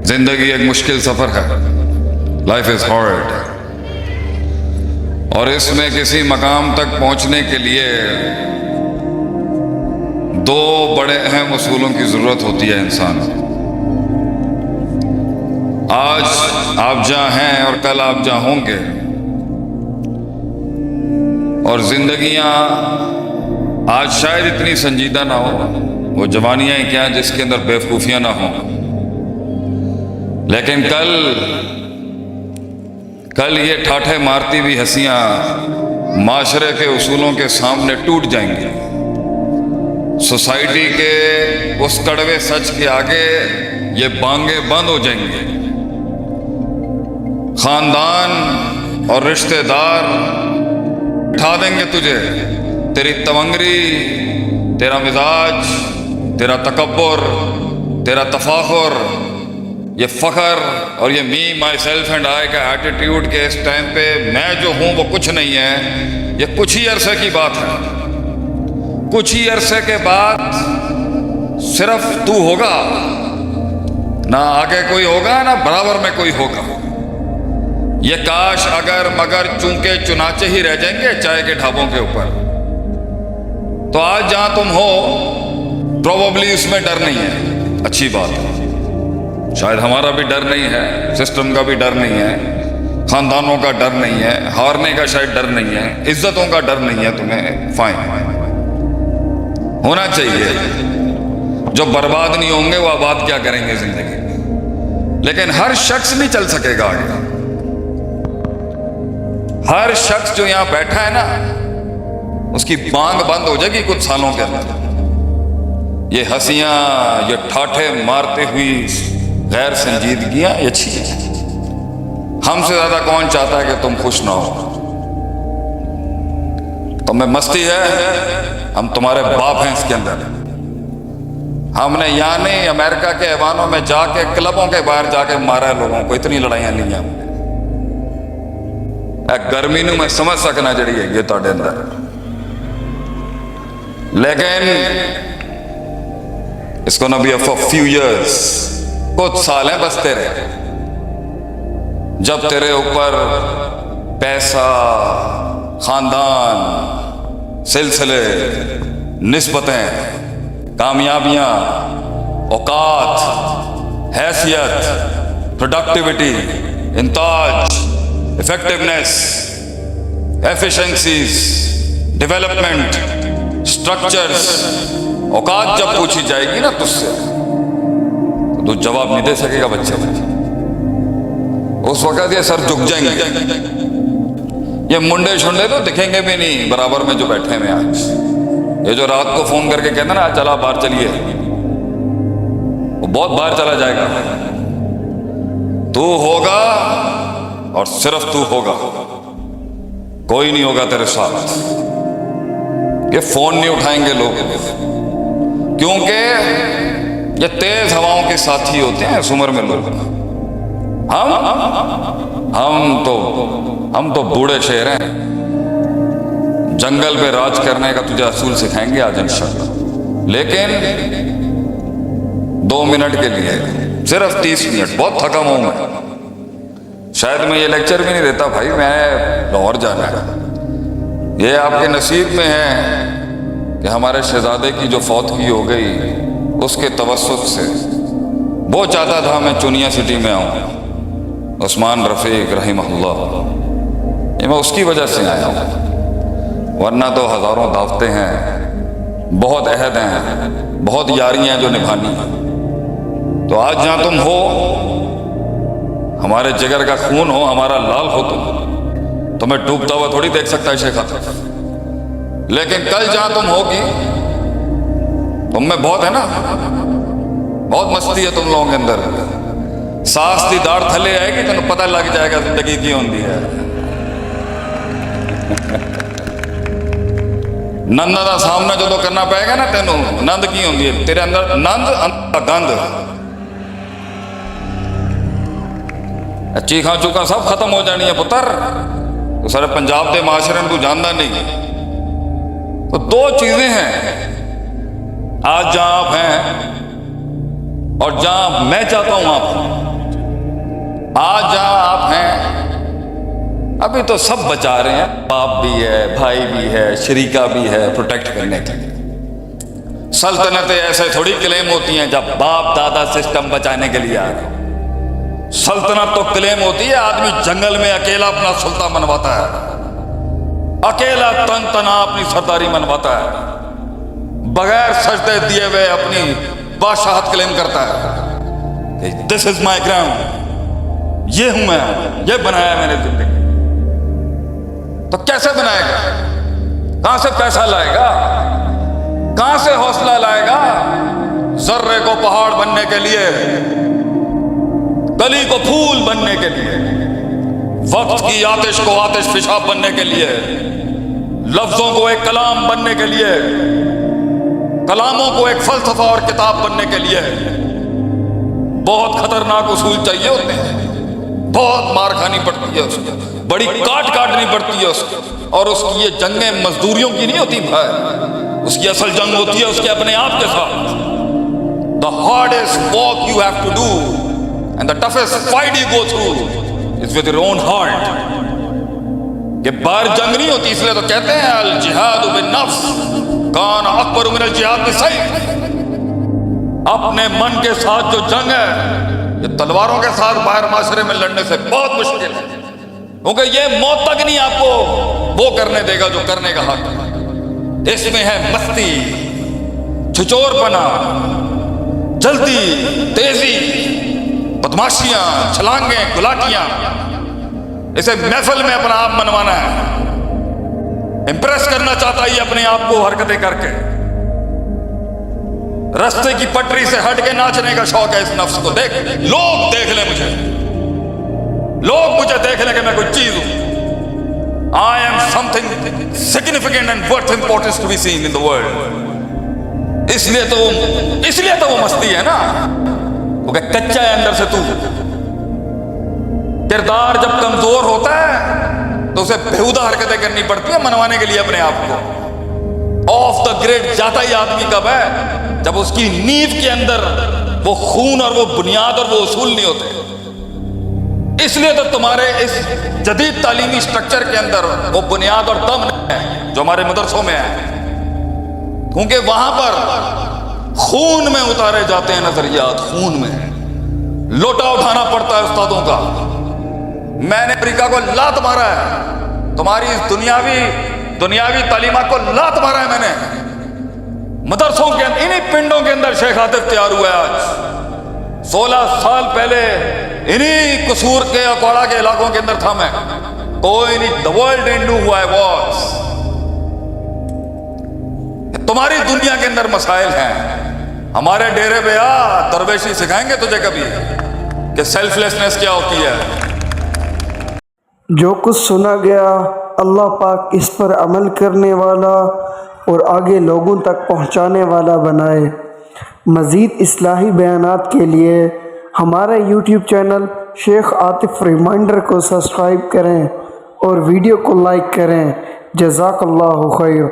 زندگی ایک مشکل سفر ہے. Life is hard. اور اس میں کسی مقام تک پہنچنے کے لیے دو بڑے اہم اصولوں کی ضرورت ہوتی ہے انسان. آج آپ جہاں ہیں اور کل آپ جہاں ہوں گے، اور زندگیاں آج شاید اتنی سنجیدہ نہ ہو، وہ جوانیاں کیا جس کے اندر بیوقوفیاں نہ ہوں، لیکن کل یہ ٹھاٹھے مارتی بھی ہنسیاں معاشرے کے اصولوں کے سامنے ٹوٹ جائیں گی. سوسائٹی کے اس کڑوے سچ کے آگے یہ بانگیں بند ہو جائیں گے. خاندان اور رشتہ دار اٹھا دیں گے تجھے. تیری تونگری، تیرا مزاج، تیرا تکبر، تیرا تفاخر، یہ فخر اور یہ می مائی سیلف اینڈ آئی کا ایٹیٹیوڈ کہ اس ٹائم پہ میں جو ہوں وہ کچھ نہیں ہے، یہ کچھ ہی عرصے کی بات ہے. کچھ ہی عرصے کے بعد صرف تو ہوگا، نہ آگے کوئی ہوگا نہ برابر میں کوئی ہوگا. یہ کاش اگر مگر چونکہ چنانچہ ہی رہ جائیں گے چائے کے ڈھابوں کے اوپر. تو آج جہاں تم ہو پروبیبلی اس میں ڈر نہیں ہے، اچھی بات ہے. شاید ہمارا بھی ڈر نہیں ہے، سسٹم کا بھی ڈر نہیں ہے، خاندانوں کا ڈر نہیں ہے، ہارنے کا شاید ڈر نہیں ہے، عزتوں کا ڈر نہیں ہے. تمہیں فائن ہونا چاہیے. جو برباد نہیں ہوں گے وہ آباد کیا کریں گے زندگی. لیکن ہر شخص نہیں چل سکے گا آگے. ہر شخص جو یہاں بیٹھا ہے نا، اس کی بانگ بند ہو جائے گی کچھ سالوں کے اندر. یہ ہنسیاں، یہ ٹھاٹھے مارتے ہوئی غیر سنجیدگیاں یہ اچھی ہیں. ہم سے زیادہ کون چاہتا ہے کہ تم خوش نہ ہو؟ تمہیں مستی ہے، ہم تمہارے باپ ہیں اس کے اندر. ہم نے یعنی امریکہ کے ایوانوں میں جا کے کلبوں کے باہر جا کے مارا ہے لوگوں کو. اتنی لڑائیاں نہیں ہیں. گرمی نو میں سمجھ سکنا جڑی ہے یہ تہاڈے اندر. لیکن اس کو نبی فار فیو ایئرس، کچھ سال ہیں بس تیرے. جب تیرے اوپر پیسہ، خاندان، سلسلے، نسبتیں، کامیابیاں، اوقات، حیثیت، پروڈکٹیوٹی، انتاج، افیکٹونیس، ایفیشنسیز، ڈیولپمنٹ، اسٹرکچرز، اوقات جب پوچھی جائے گی نا تجھ سے تو جواب نہیں دے سکے گا بچے. اس وقت یہ سر جھک جائیں گے. یہ منڈے شنڈے تو دکھیں گے بھی نہیں برابر میں جو بیٹھے ہیں آج. یہ جو رات کو فون کر کے کہتے ہیں نا چلا باہر چلیے، وہ بہت باہر چلا جائے گا. تو ہوگا اور صرف تو ہوگا، کوئی نہیں ہوگا تیرے ساتھ. یہ فون نہیں اٹھائیں گے لوگ، کیونکہ یہ تیز ہواؤں کے ساتھی ہوتے ہیں اس عمر میں لوگ. ہم تو بوڑھے شیر ہیں. جنگل پہ راج کرنے کا تجھے اصول سکھائیں گے آج انشاءاللہ. لیکن 2 منٹ کے لیے، صرف 30 منٹ. بہت تھکا ہوں میں. شاید میں یہ لیکچر بھی نہیں دیتا بھائی، میں لاہور جانا ہے. یہ آپ کے نصیب میں ہے کہ ہمارے شہزادے کی جو فوتگی ہو گئی اس کے توسط سے وہ چاہتا تھا میں چنیا سٹی میں آؤں. عثمان رفیق رحمہ اللہ، یہ میں اس کی وجہ سے آیا ہوں. ورنہ تو ہزاروں دعوتیں ہیں، بہت عہد ہیں، بہت یاریاں جو نبھانی ہیں. تو آج جہاں تم ہو، ہمارے جگر کا خون ہو، ہمارا لال ہو، تمہیں ڈوبتا ہوا تھوڑی دیکھ سکتا ہے شیخ. لیکن کل جہاں تم ہوگی، تم میں بہت ہے نا، بہت مستی ہے تم لوگوں کے اندر. ساس دی داڑھ تھلے آئے گی تمہیں پتہ لگ جائے گا زندگی کی ہوندی ہے. نند دا سامنا جو تو کرنا پائے گا نا تینوں، نند کی ہوندی ہے تیرے اندر. نند اندر گند، چیخاں چوکاں سب ختم ہو جانی ہے پتر. تو سارے پنجاب دے معاشرے میں تو جاندا نہیں. تو 2 چیزیں ہیں آج جہاں آپ ہیں اور جہاں میں چاہتا ہوں آپ. آج جہاں آپ ہیں ابھی تو سب بچا رہے ہیں، باپ بھی ہے، بھائی بھی ہے، شریکہ بھی ہے پروٹیکٹ کرنے کے لیے۔ سلطنتیں ایسے تھوڑی کلیم ہوتی ہیں جب باپ دادا سسٹم بچانے کے لیے آ رہے ہیں۔ سلطنت تو کلیم ہوتی ہے آدمی جنگل میں اکیلا اپنا سلطان منواتا ہے، اکیلا تن تنا اپنی سرداری منواتا ہے، بغیر سجدے دیے ہوئے اپنی بادشاہت کلیم کرتا ہے کہ دس از مائی گراؤنڈ، یہ ہوں میں، یہ بنایا میں نے زندگی۔ تو کیسے بنائے گا؟ کہاں سے پیسہ لائے گا؟ کہاں سے حوصلہ لائے گا؟ ذرے کو پہاڑ بننے کے لیے، کلی کو پھول بننے کے لیے، وقت کی آتش کو آتش فشاں بننے کے لیے، لفظوں کو ایک کلام بننے کے لیے، کلاموں کو ایک فلسفہ اور کتاب بننے کے لیے بہت خطرناک اصول چاہیے ہوتے ہیں، بہت مار کھانی پڑتی ہے اس کو، بڑی کاٹ کاٹنی پڑتی ہے اس کو، اور اس کی یہ جنگیں مزدوریوں کی نہیں ہوتی بھائی، اس کی اصل جنگ ہوتی ہے اس کے اپنے آپ کے ساتھ۔ The hardest walk you have to do and the toughest fight you go through is with your own heart۔ کہ باہر جنگ نہیں ہوتی، اس لیے تو کہتے ہیں الجہاد بالنفس کان اکبر من الجہاد بالسیف۔ اپنے من کے ساتھ جو جنگ ہے یہ تلواروں کے ساتھ باہر معاشرے میں لڑنے سے بہت مشکل ہے، کیونکہ یہ موت تک نہیں آپ کو وہ کرنے دے گا جو کرنے کا حق ہے۔ اس میں ہے مستی، چھچور پنا، جلدی، تیزی، بدماشیاں، چھلانگیں، گلاٹیاں۔ اسے محفل میں اپنا آپ منوانا ہے، امپریس کرنا چاہتا ہے اپنے آپ کو حرکتیں کر کے، رستے کی پٹری سے ہٹ کے ناچنے کا شوق ہے اس نفس کو۔ دیکھ لوگ دیکھ لیں مجھے، لوگ مجھے دیکھ لیں کہ میں کوئی چیز ہوں۔ I am something significant and worth importance to be seen in the world۔ اس لیے تو وہ مستی ہے نا، کیونکہ کچا ہے اندر سے تو۔ کردار جب کمزور ہوتا ہے تو اسے بےہودہ حرکتیں کرنی پڑتی ہیں منوانے کے لیے اپنے آپ کو۔ آف دا گریڈ جاتا ہی آدمی کب ہے؟ جب اس کی نیو کے اندر وہ خون اور وہ بنیاد اور وہ اصول نہیں ہوتے۔ اس لیے تو تمہارے اس جدید تعلیمی سٹرکچر کے اندر وہ بنیاد اور دم نہیں ہے جو ہمارے مدرسوں میں ہے، کیونکہ وہاں پر خون میں اتارے جاتے ہیں نظریات، خون میں لوٹا اٹھانا پڑتا ہے استادوں کا۔ میں نے امریکہ کو لات مارا ہے، تمہاری اس دنیاوی تعلیمات کو لات مارا ہے میں نے۔ مدرسوں کے اندر انہی پنڈوں کے اندر شیخ عاطف تیار ہوا ہے آج، 16 سال پہلے انہی قصور کے اکواڑا کے علاقوں کے اندر تھا میں۔ کوئی نہیں، the world didn't know who I was۔ تمہاری دنیا کے اندر مسائل ہیں، ہمارے ڈیرے پہ آ، درویشی سکھائیں گے تجھے کبھی کہ سیلف لیسنس کیا ہوتی ہے۔ جو کچھ سنا گیا اللہ پاک اس پر عمل کرنے والا اور آگے لوگوں تک پہنچانے والا بنائے۔ مزید اصلاحی بیانات کے لیے ہمارا یوٹیوب چینل شیخ عاطف ریمائنڈر کو سبسکرائب کریں اور ویڈیو کو لائک کریں۔ جزاک اللہ خیر۔